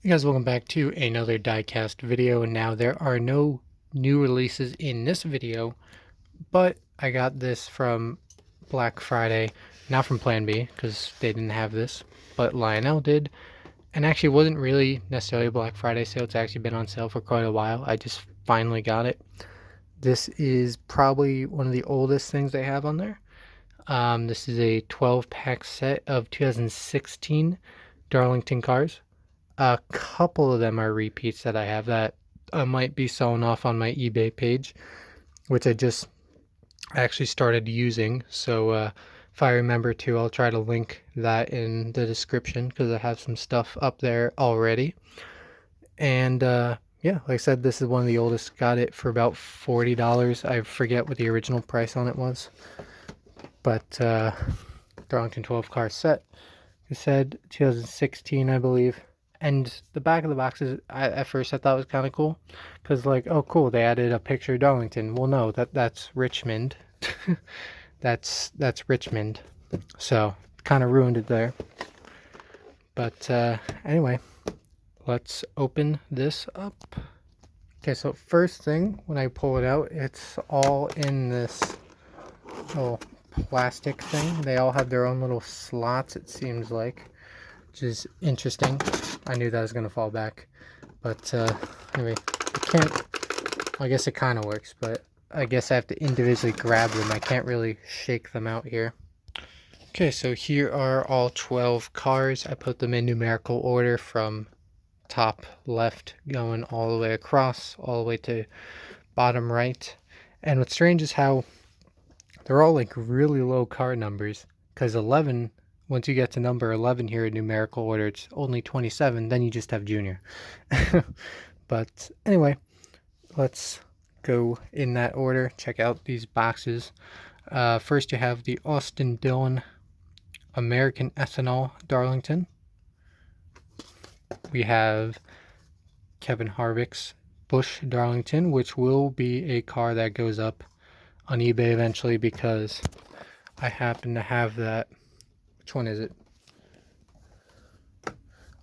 Hey guys, welcome back to another Diecast video. Now there are no new releases in this video, but I got this from Black Friday, not from Plan B because they didn't have this, but Lionel did, and actually wasn't really necessarily a Black Friday sale. It's actually been on sale for quite a while. I just finally got it. This is probably one of the oldest things they have on there. This is a 12-pack set of 2016 Darlington cars. A couple of them are repeats that I have that I might be selling off on my eBay page, which I just actually started using. So if I remember to, I'll try to link that in the description because I have some stuff up there already. And yeah, like I said, this is one of the oldest. Got it for about $40. I forget what the original price on it was, but Darlington 12 car set. It said 2016, I believe. And the back of the box is, at first I thought was kind of cool, because like, oh cool, they added a picture of Darlington. Well, no, that's Richmond. that's Richmond. So kind of ruined it there. But anyway, let's open this up. Okay, so first thing when I pull it out, it's all in this little plastic thing. They all have their own little slots, it seems like, which is interesting. I knew that was going to fall back, but anyway, I can't, I guess it kind of works, but I guess I have to individually grab them. I can't really shake them out here. Okay, so here are all 12 cars. I put them in numerical order from top left going all the way across, all the way to bottom right. And what's strange is how they're all like really low car numbers, because 11, once you get to number 11 here in numerical order, it's only 27, then you just have junior. But anyway, let's go in that order. Check out these boxes. First you have the Austin Dillon American Ethanol Darlington. We have Kevin Harvick's Busch Darlington, which will be a car that goes up on eBay eventually because I happen to have that. Which one is it?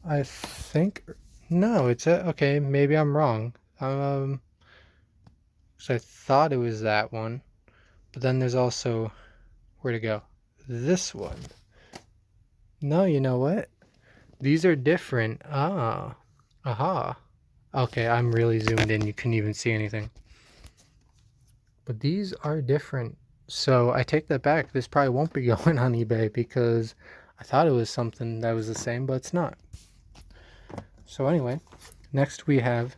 I think, no, it's a, okay, maybe I'm wrong. So I thought it was that one, but then there's also, where to go? This one. No, you know what? These are different. Ah, aha. Okay, I'm really zoomed in. You couldn't even see anything. But these are different. So I take that back. This probably won't be going on eBay because I thought it was something that was the same, but it's not. So anyway, next we have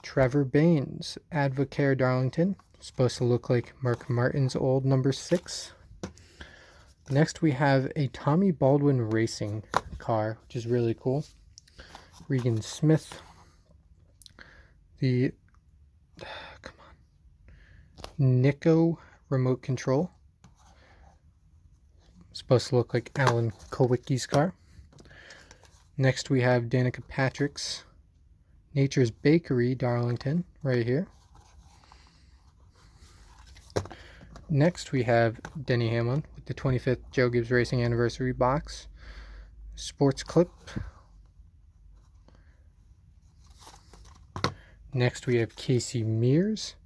Trevor Bayne's Advocare Darlington. Supposed to look like Mark Martin's old number 6. Next we have a Tommy Baldwin racing car, which is really cool. Regan Smith. The Nikko remote control. Supposed to look like Alan Kowicki's car. Next we have Danica Patrick's Nature's Bakery Darlington right here. Next we have Denny Hamlin with the 25th Joe Gibbs Racing Anniversary box. SportClips. Next we have Kasey Mears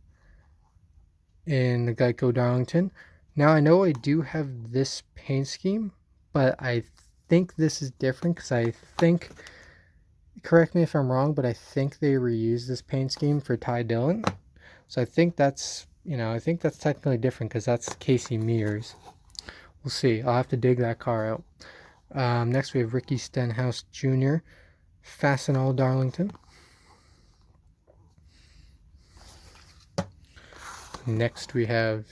in the Geico Darlington. Now I know I do have this paint scheme, but I think this is different because I think, correct me if I'm wrong, but I think they reused this paint scheme for Dillon. So I think that's, I think that's technically different because that's Kasey Mears. We'll see. I'll have to dig that car out. Next we have Ricky Stenhouse Jr. Fastenal Darlington. Next we have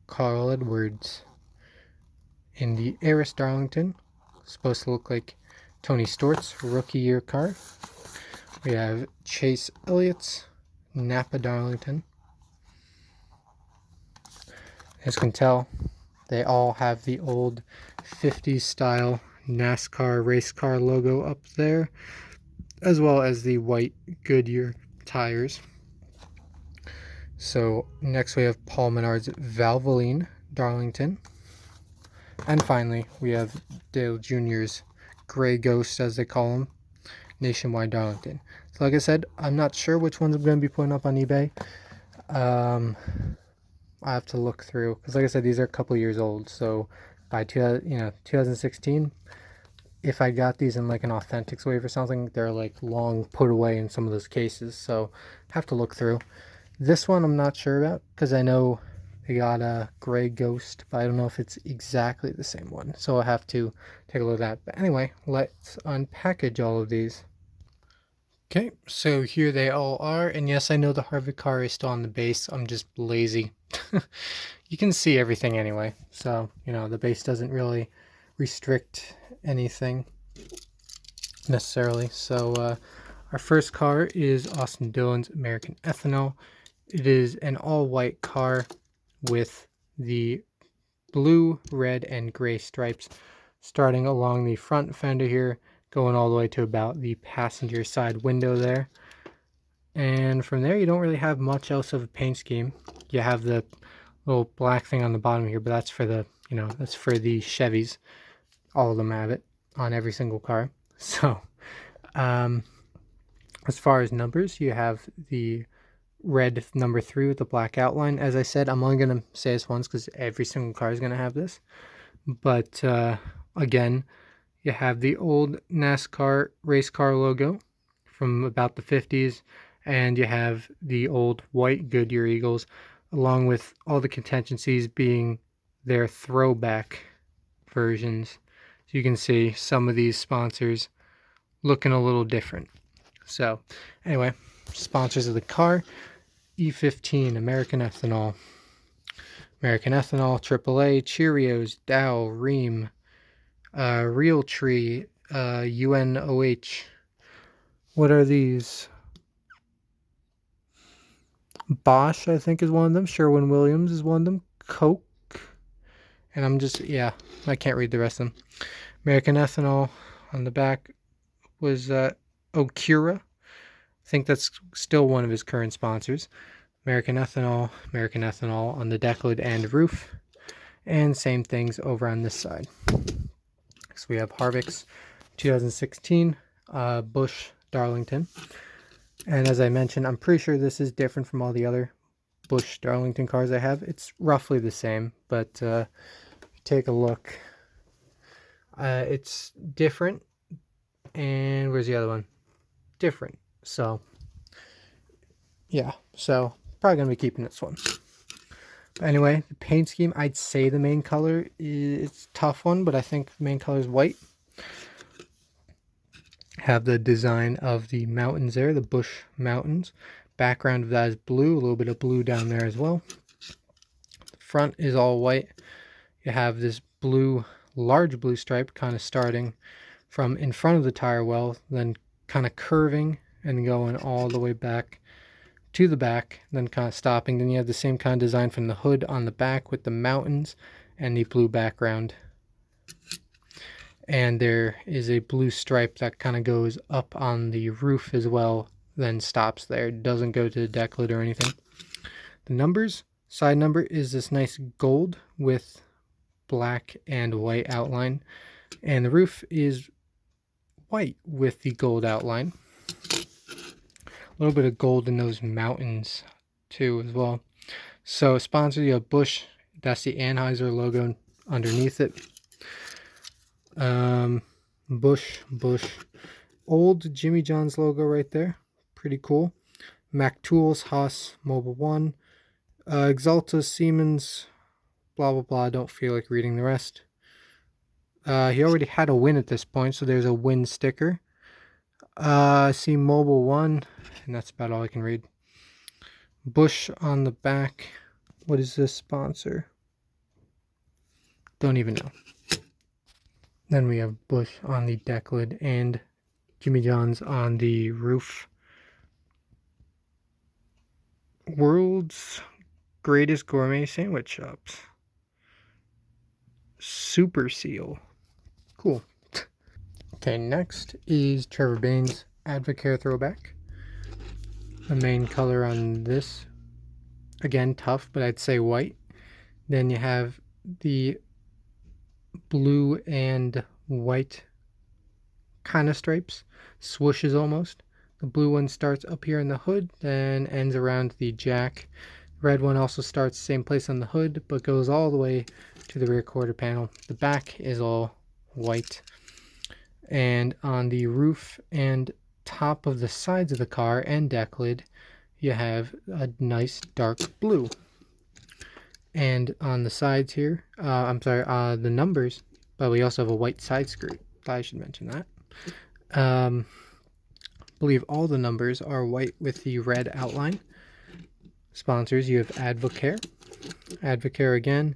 Carl Edwards in the Arris Darlington. Supposed to look like Tony Stewart's rookie year car. We have Chase Elliott's NAPA Darlington. As you can tell, they all have the old 50s style NASCAR race car logo up there, as well as the white Goodyear tires. So next we have Paul Menard's Valvoline Darlington. And finally, we have Dale Jr.'s Gray Ghost, as they call him. Nationwide Darlington. So like I said, I'm not sure which ones I'm going to be putting up on eBay. I have to look through, because like I said, these are a couple years old. So by 2016, if I got these in like an Authentics wave or something, they're like long put away in some of those cases. So I have to look through. This one I'm not sure about, because I know they got a gray ghost, but I don't know if it's exactly the same one. So I'll have to take a look at that. But anyway, let's unpackage all of these. Okay, so here they all are. And yes, I know the Harvick car is still on the base. I'm just lazy. You can see everything anyway. So, the base doesn't really restrict anything necessarily. So, our first car is Austin Dillon's American Ethanol. It is an all-white car with the blue, red, and gray stripes starting along the front fender here, going all the way to about the passenger side window there. And from there, you don't really have much else of a paint scheme. You have the little black thing on the bottom here, but that's for the, that's for the Chevys. All of them have it on every single car. So, as far as numbers, you have the red number 3 with the black outline. As I said, I'm only going to say this once because every single car is going to have this. But again, you have the old NASCAR race car logo from about the 50s, and you have the old white Goodyear Eagles, along with all the contingencies being their throwback versions. So you can see some of these sponsors looking a little different. So anyway, sponsors of the car: E15, American Ethanol, AAA, Cheerios, Dow, Ream, Realtree, UNOH. What are these? Bosch, I think, is one of them. Sherwin-Williams is one of them. Coke. And I can't read the rest of them. American Ethanol on the back was Okura. I think that's still one of his current sponsors. American Ethanol on the deck lid and roof. And same things over on this side. So we have Harvick's 2016 Busch Darlington. And as I mentioned, I'm pretty sure this is different from all the other Busch Darlington cars I have. It's roughly the same, but take a look. It's different. And where's the other one? Different. So, yeah. So, probably going to be keeping this one. But anyway, the paint scheme, I'd say the main color is a tough one, but I think the main color is white. Have the design of the mountains there, the Busch Mountains. Background of that is blue, a little bit of blue down there as well. The front is all white. You have this blue, large blue stripe kind of starting from in front of the tire well, then kind of curving and going all the way back to the back, then kind of stopping. Then you have the same kind of design from the hood on the back with the mountains and the blue background. And there is a blue stripe that kind of goes up on the roof as well, then stops there. It doesn't go to the deck lid or anything. The numbers, side number is this nice gold with black and white outline. And the roof is white with the gold outline. A little bit of gold in those mountains too as well. So sponsor, you have Busch. That's the Anheuser logo underneath it. Busch. Old Jimmy John's logo right there. Pretty cool. Mac Tools, Haas, Mobil 1. Exalta, Siemens, blah, blah, blah. I don't feel like reading the rest. He already had a win at this point, so there's a win sticker. I see Mobil 1, and that's about all I can read. Busch on the back. What is this sponsor? Don't even know. Then we have Busch on the deck lid and Jimmy John's on the roof. World's Greatest Gourmet Sandwich Shops. Super Seal. Cool. Okay, next is Trevor Bayne's Advocare Throwback. The main color on this, again, tough, but I'd say white. Then you have the blue and white kind of stripes, swooshes almost. The blue one starts up here in the hood, then ends around the jack. Red one also starts same place on the hood, but goes all the way to the rear quarter panel. The back is all white. And on the roof and top of the sides of the car and deck lid, you have a nice dark blue. And on the sides here, the numbers, but we also have a white side skirt. I should mention that. I believe all the numbers are white with the red outline. Sponsors, you have Advocare again,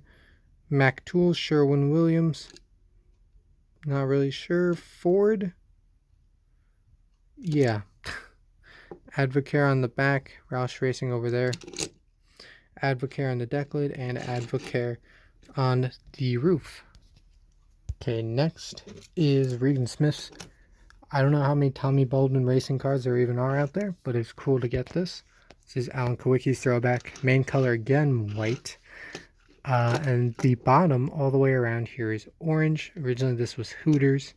Mac Tools, Sherwin-Williams, not really sure, Ford, yeah, Advocare on the back, Roush Racing over there, Advocare on the deck lid, and Advocare on the roof. Okay, next is Regan Smith's. I don't know how many Tommy Baldwin racing cars there even are out there, but it's cool to get this. This is Alan Kawicki's throwback. Main color again, white. And the bottom all the way around here is orange. Originally this was Hooters.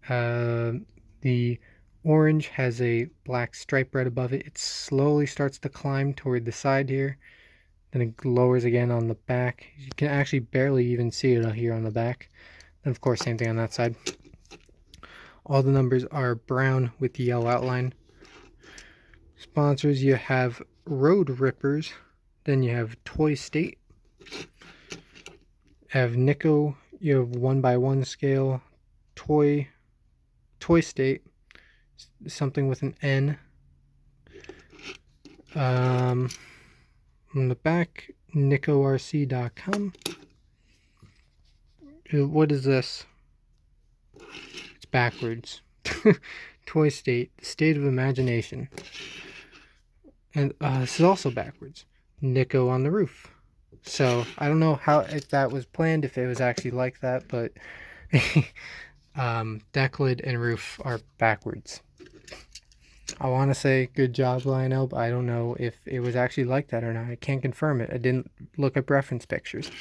The orange has a black stripe right above it. It slowly starts to climb toward the side here. Then it lowers again on the back. You can actually barely even see it here on the back. And of course, same thing on that side. All the numbers are brown with the yellow outline. Sponsors, you have Road Rippers. Then you have Toy State. Have Nikko. You have 1x1 scale. Toy State. Something with an N. On the back, NikkoRC.com. What is this? It's backwards. Toy State, the state of imagination. And this is also backwards. Nikko on the roof. So I don't know if that was planned, if it was actually like that, but deck lid and roof are backwards. I want to say good job, Lionel, but I don't know if it was actually like that or not. I can't confirm it. I didn't look up reference pictures.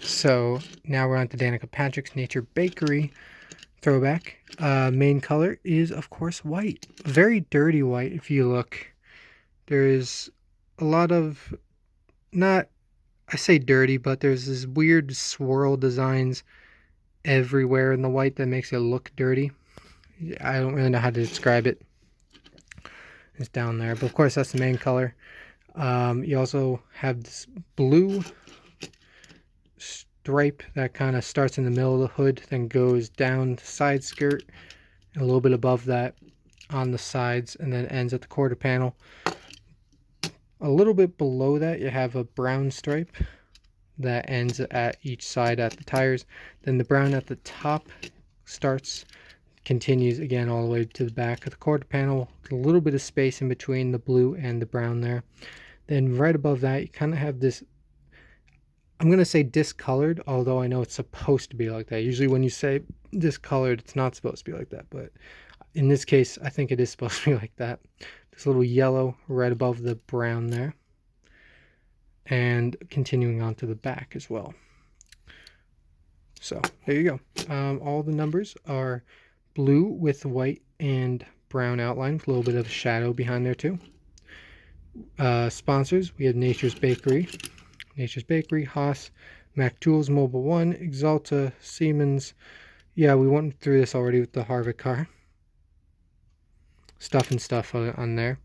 So now we're on to Danica Patrick's Nature Bakery throwback. Main color is, of course, white. Very dirty white, if you look. There's a lot of, I say dirty, but there's this weird swirl designs everywhere in the white that makes it look dirty. I don't really know how to describe it. It's down there, but of course that's the main color. You also have this blue stripe that kind of starts in the middle of the hood, then goes down the side skirt, and a little bit above that on the sides, and then ends at the quarter panel. A little bit below that, you have a brown stripe that ends at each side at the tires. Then the brown at the top continues again all the way to the back of the quarter panel. A little bit of space in between the blue and the brown there. Then right above that, you kind of have this, I'm going to say discolored, although I know it's supposed to be like that. Usually when you say discolored, it's not supposed to be like that. But in this case, I think it is supposed to be like that. This little yellow right above the brown there. And continuing on to the back as well. So there you go. All the numbers are blue with white and brown outline, with a little bit of shadow behind there too. Sponsors, we have Nature's Bakery, Haas, Mac Tools, Mobile One, Exalta, Siemens. Yeah, we went through this already with the Harvick car. Stuff on there.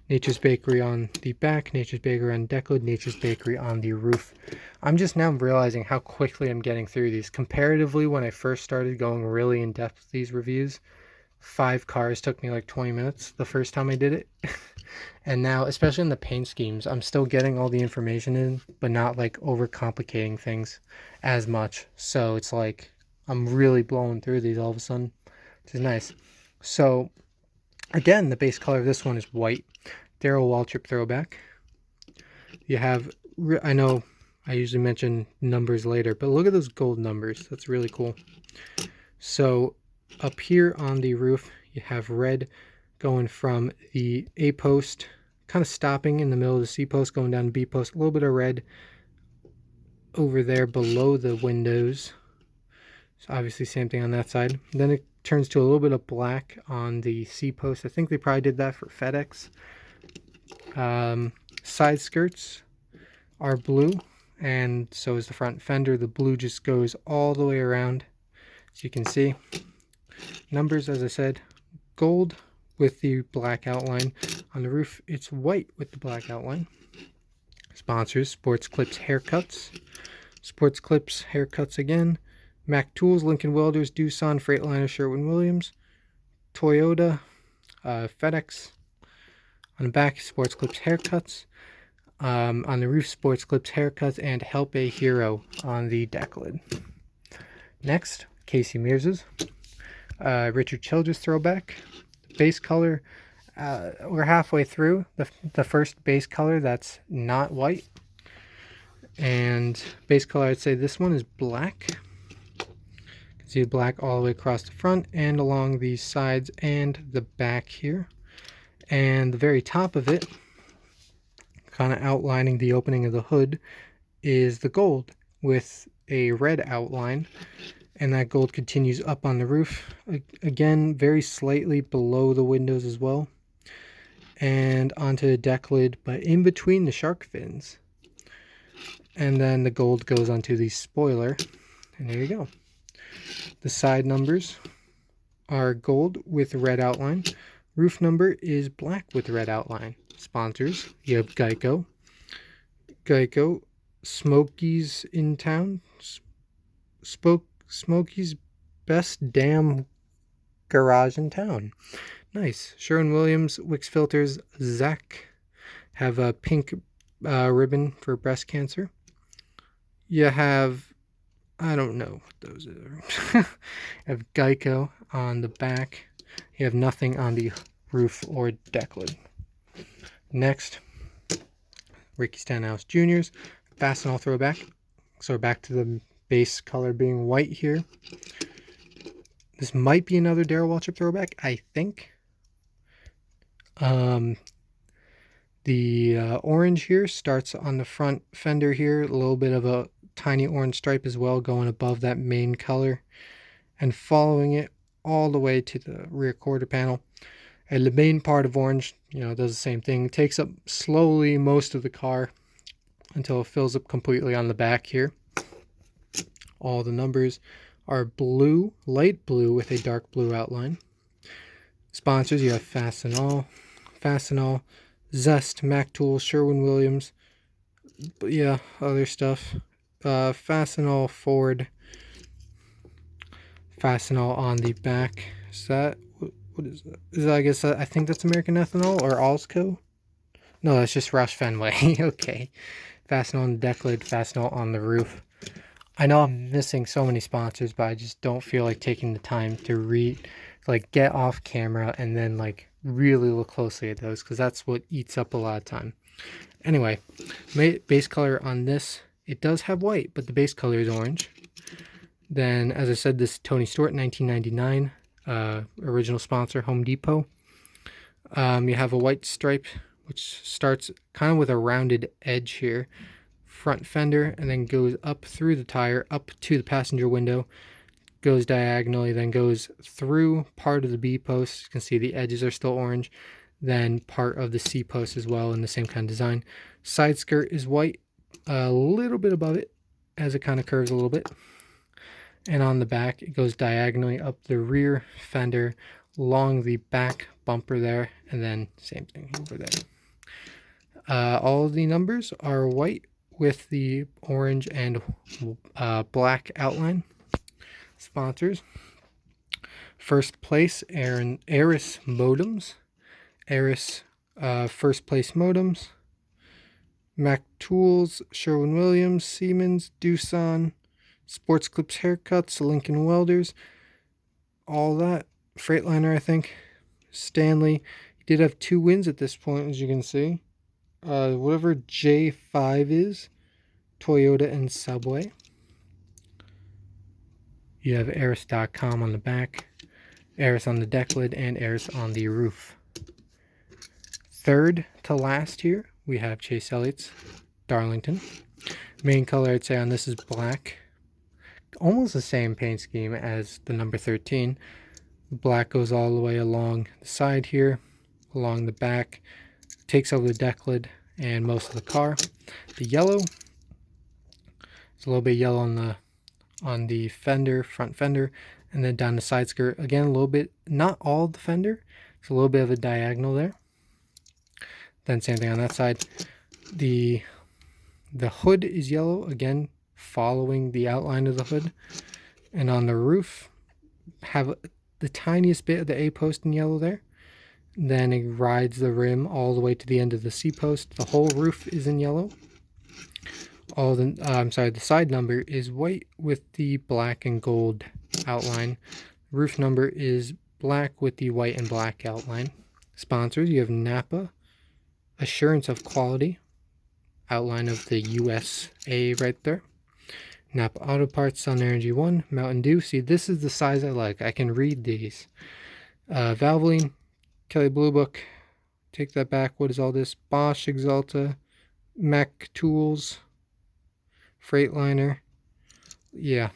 Nature's Bakery on the back, Nature's Bakery on deck lid, Nature's Bakery on the roof. I'm just now realizing how quickly I'm getting through these. Comparatively, when I first started going really in depth with these reviews, 5 cars took me like 20 minutes the first time I did it. And now, especially in the paint schemes, I'm still getting all the information in, but not like overcomplicating things as much. So it's like I'm really blowing through these all of a sudden, which is nice. So again, the base color of this one is white. Darrell Waltrip throwback. You have, I know I usually mention numbers later, but look at those gold numbers. That's really cool. So up here on the roof, you have red going from the A post, kind of stopping in the middle of the C post, going down to B post. A little bit of red over there below the windows. So obviously same thing on that side. Then it turns to a little bit of black on the C-post. I think they probably did that for FedEx. Side skirts are blue, and so is the front fender. The blue just goes all the way around, as you can see. Numbers, as I said, gold with the black outline. On the roof, it's white with the black outline. Sponsors, SportClips Haircuts. SportClips Haircuts again. Mac Tools, Lincoln Welders, Doosan, Freightliner, Sherwin-Williams. Toyota, FedEx. On the back, SportClips Haircuts. On the roof, SportClips Haircuts, and Help a Hero on the deck lid. Next, Kasey Mears'. Richard Childress Throwback. Base color, we're halfway through the first base color that's not white. And base color, I'd say this one is black. You can see black all the way across the front and along the sides and the back here. And the very top of it, kind of outlining the opening of the hood, is the gold with a red outline. And that gold continues up on the roof, again very slightly below the windows as well, and onto the deck lid, but in between the shark fins. And then the gold goes onto the spoiler, and there you go. The side numbers are gold with red outline. Roof number is black with red outline. Sponsors, you have Geico. Geico, Smokey's in town. Smokey's best damn garage in town. Nice. Sherwin-Williams, Wix Filters, Zach have a pink ribbon for breast cancer. You have, I don't know what those are. You have Geico on the back. You have nothing on the roof or deck lid. Next, Ricky Stenhouse Jr.'s Fastenal Throwback. So we're back to the base color being white here. This might be another Darrell Waltrip Throwback, I think. The orange here starts on the front fender here, a little bit of a tiny orange stripe as well going above that main color, and following it all the way to the rear quarter panel. And the main part of orange, does the same thing. It takes up slowly most of the car until it fills up completely on the back here. All the numbers are blue, light blue with a dark blue outline. Sponsors, you have Fastenal, Zest, Mac Tools, Sherwin-Williams, other stuff. Fastenal Ford, Fastenal on the back. Is that, what is that? I think that's American Ethanol or Allsco. No, that's just Roush Fenway. Okay. Fastenal on the deck lid, Fastenal on the roof. I know I'm missing so many sponsors, but I just don't feel like taking the time to get off camera and then really look closely at those, because that's what eats up a lot of time. Anyway, base color on this, it does have white, but the base color is orange. Then, as I said, this is Tony Stewart, 1999, original sponsor, Home Depot. You have a white stripe, which starts kind of with a rounded edge here, front fender, and then goes up through the tire, up to the passenger window, goes diagonally, then goes through part of the B post. You can see the edges are still orange, then part of the C post as well in the same kind of design. Side skirt is white, a little bit above it as it kind of curves a little bit. And on the back, it goes diagonally up the rear fender, along the back bumper there, and then same thing over there. All of the numbers are white with the orange and black outline. Sponsors, first place, Arris Modems. Arris first place modems. Mac Tools, Sherwin-Williams, Siemens, Doosan, SportClips Haircuts, Lincoln Welders, all that. Freightliner, I think. Stanley. He did have 2 wins at this point, as you can see. Whatever J5 is, Toyota and Subway. You have Arris.com on the back, Arris on the deck lid, and Arris on the roof. Third to last here, we have Chase Elliott's Darlington. Main color, I'd say, on this is black. almost the same paint scheme as the number 13. Black goes all the way along the side here, along the back, takes over the deck lid and most of the car. The yellow, there's a little bit of yellow on the fender, front fender, and then down the side skirt. Again, a little bit, not all the fender, it's a little bit of a diagonal there. Then same thing on that side. The hood is yellow, again, following the outline of the hood. And on the roof, have the tiniest bit of the A post in yellow there. Then it rides the rim all the way to the end of the C post. The whole roof is in yellow. The side number is white with the black and gold outline. Roof number is black with the white and black outline. Sponsors, you have NAPA, Assurance of Quality, outline of the USA right there. NAPA Auto Parts, Sun Energy 1, Mountain Dew. See, this is the size I like. I can read these. Valvoline, Kelly Blue Book. Take that back. What is all this? Bosch, Exalta, Mac Tools, Freightliner. Yeah.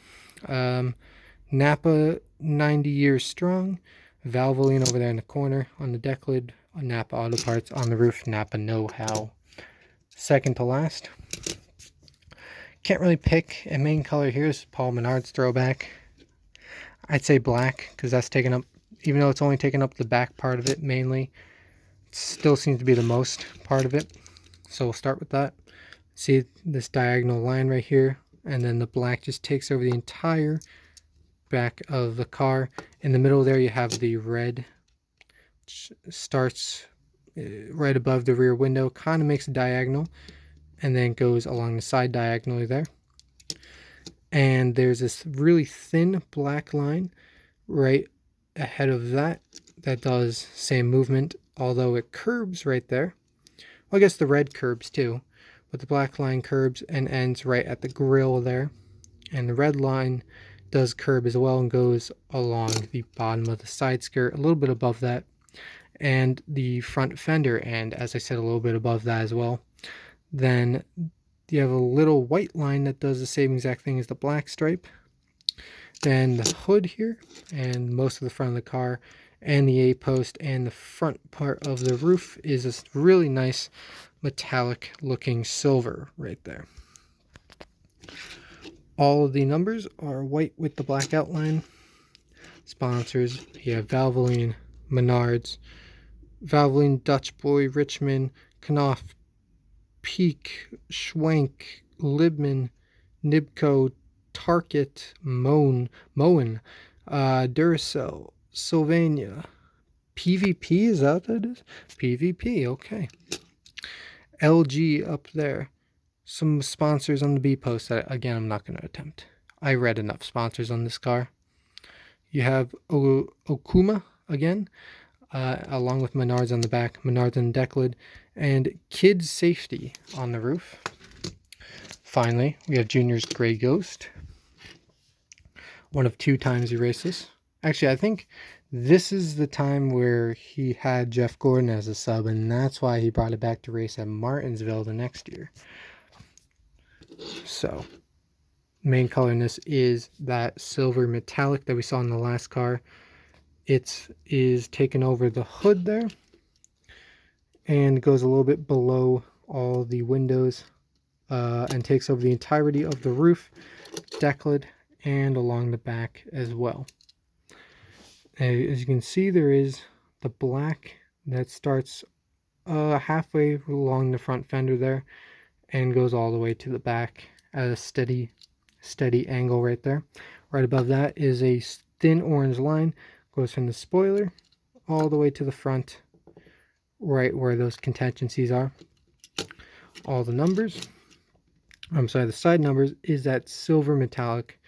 NAPA 90 Years Strong. Valvoline over there in the corner on the deck lid. NAPA Auto Parts on the roof. NAPA Know How. Second to last. Can't really pick a main color here. Is Paul Menard's Throwback. I'd say black because that's taken up, even though it's only taken up the back part of it mainly, it still seems to be the most part of it. So we'll start with that. See this diagonal line right here, and then the black just takes over the entire back of the car. In the middle there you have the red, which starts right above the rear window, kind of makes a diagonal, and then goes along the side diagonally there. And there's this really thin black line right ahead of that does same movement, although it curbs right there. Well, I guess the red curbs too, but the black line curbs and ends right at the grill there. And the red line does curb as well and goes along the bottom of the side skirt, a little bit above that, and the front fender end, as I said, a little bit above that as well. Then you have a little white line that does the same exact thing as the black stripe. Then the hood here and most of the front of the car and the A-post and the front part of the roof is this really nice metallic looking silver right there. All of the numbers are white with the black outline. Sponsors, you have Valvoline, Menards, Valvoline, Dutch Boy, Richmond, Knopf, Peak, Schwenk, Libman, Nibco, Target, Moen, Duracell, Sylvania, PVP, is that what that is? PVP, okay. LG up there. Some sponsors on the B post that, again, I'm not going to attempt. I read enough sponsors on this car. You have Okuma again, along with Menards on the back, Menards on the deck lid, and Kids Safety on the roof. Finally, we have Junior's Gray Ghost. One of 2 times he raced this. Actually, I think this is the time where he had Jeff Gordon as a sub, and that's why he brought it back to race at Martinsville the next year. So, main color in this is that silver metallic that we saw in the last car. It is taken over the hood there and goes a little bit below all the windows and takes over the entirety of the roof, deck lid, and along the back as well. As you can see, there is the black that starts halfway along the front fender there and goes all the way to the back at a steady angle right there. Right above that is a thin orange line, goes from the spoiler all the way to the front, right where those contingencies are. All the numbers, the side numbers is that silver metallic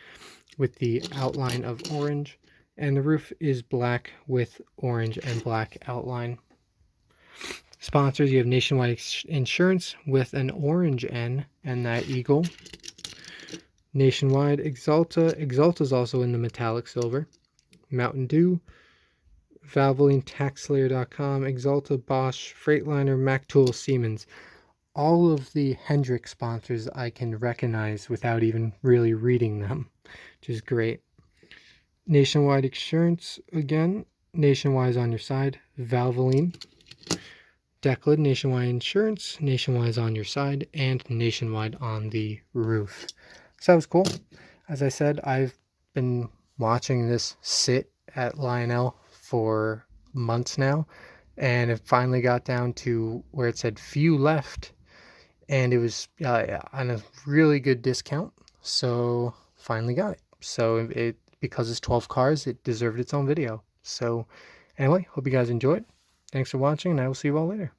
with the outline of orange, and the roof is black with orange and black outline. Sponsors, you have Nationwide Insurance with an orange N and that eagle. Nationwide, Exalta. Exalta is also in the metallic silver. Mountain Dew, Valvoline, TaxSlayer.com, Exalta, Bosch, Freightliner, Mac Tool, Siemens. All of the Hendrick sponsors I can recognize without even really reading them. which is great. Nationwide insurance again. Nationwide on your side. Valvoline. Declan, Nationwide insurance. Nationwide on your side, and Nationwide on the roof. So that was cool. As I said, I've been watching this sit at Lionel for months now, and it finally got down to where it said few left, and it was on a really good discount, so finally got it. So it because it's 12 cars, it deserved its own video. So anyway, hope you guys enjoyed. Thanks for watching, and I will see you all later.